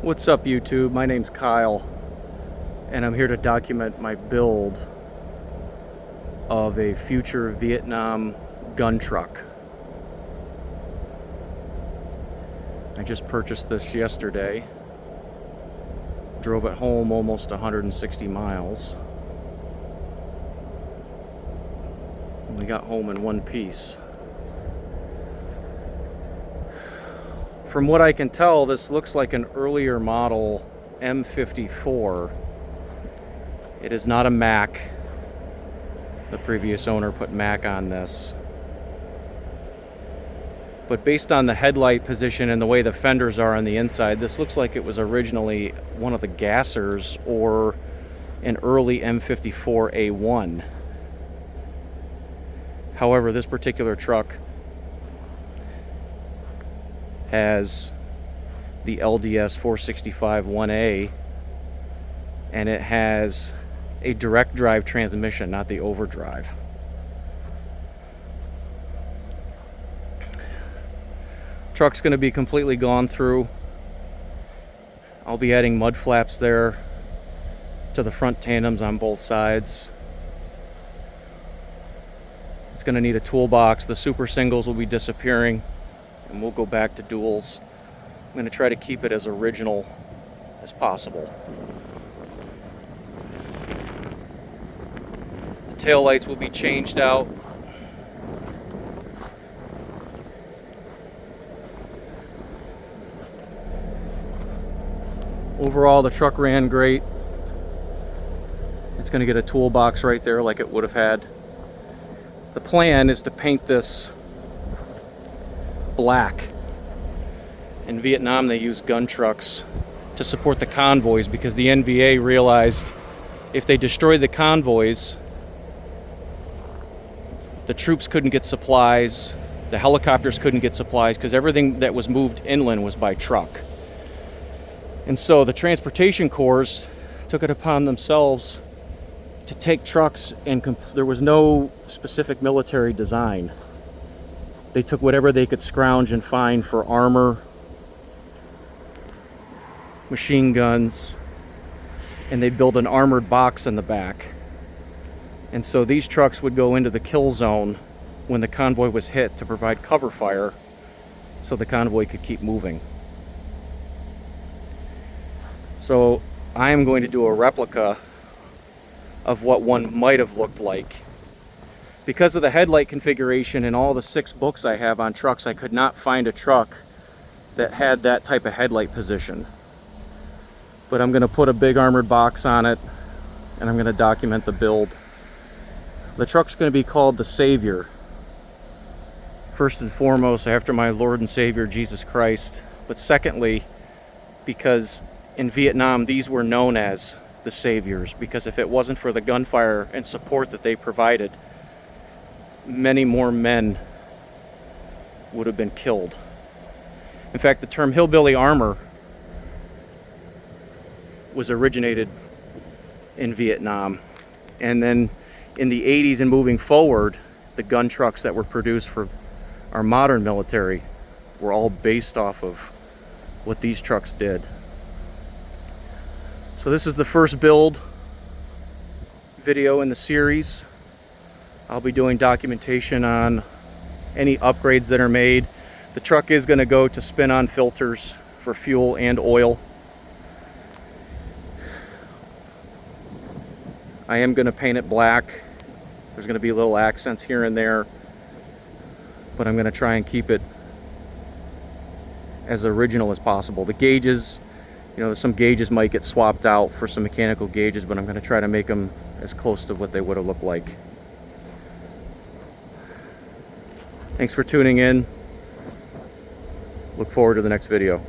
What's up, YouTube? My name's Kyle, and I'm here to document my build of a future Vietnam gun truck. I just purchased this yesterday. Drove it home almost 160 miles. We got home in one piece. From what I can tell, this looks like an earlier model M54. It is not a Mac. The previous owner put Mac on this. But based on the headlight position and the way the fenders are on the inside, this looks like it was originally one of the gassers or an early M54A1. However, this particular truck has the LDS 465 1A, and it has a direct drive transmission, not the overdrive. Truck's going to be completely gone through. I'll be adding mud flaps there to the front tandems on both sides. It's going to need a toolbox. The super singles will be disappearing, and we'll go back to duals. I'm going to try to keep it as original as possible. The tail lights will be changed out. Overall, the truck ran great. It's going to get a toolbox right there like it would have had. The plan is to paint this black. In Vietnam, they use gun trucks to support the convoys because the NVA realized if they destroyed the convoys, the troops couldn't get supplies, the helicopters couldn't get supplies, because everything that was moved inland was by truck. And so the transportation corps took it upon themselves to take trucks, and there was no specific military design. They took whatever they could scrounge and find for armor, machine guns, and they'd build an armored box in the back. And so these trucks would go into the kill zone when the convoy was hit to provide cover fire so the convoy could keep moving. So I am going to do a replica of what one might have looked like. Because of the headlight configuration and all the 6 books I have on trucks, I could not find a truck that had that type of headlight position. But I'm going to put a big armored box on it, and I'm going to document the build. The truck's going to be called the Savior. First and foremost, after my Lord and Savior Jesus Christ. But secondly, because in Vietnam, these were known as the Saviors, because if it wasn't for the gunfire and support that they provided, many more men would have been killed. In fact, the term hillbilly armor was originated in Vietnam. And then in the 80s and moving forward, the gun trucks that were produced for our modern military were all based off of what these trucks did. So this is the first build video in the series. I'll be doing documentation on any upgrades that are made. The truck is going to go to spin-on filters for fuel and oil. I am going to paint it black. There's going to be little accents here and there, but I'm going to try and keep it as original as possible. The gauges, you know, some gauges might get swapped out for some mechanical gauges, but I'm going to try to make them as close to what they would have looked like. Thanks for tuning in. Look forward to the next video.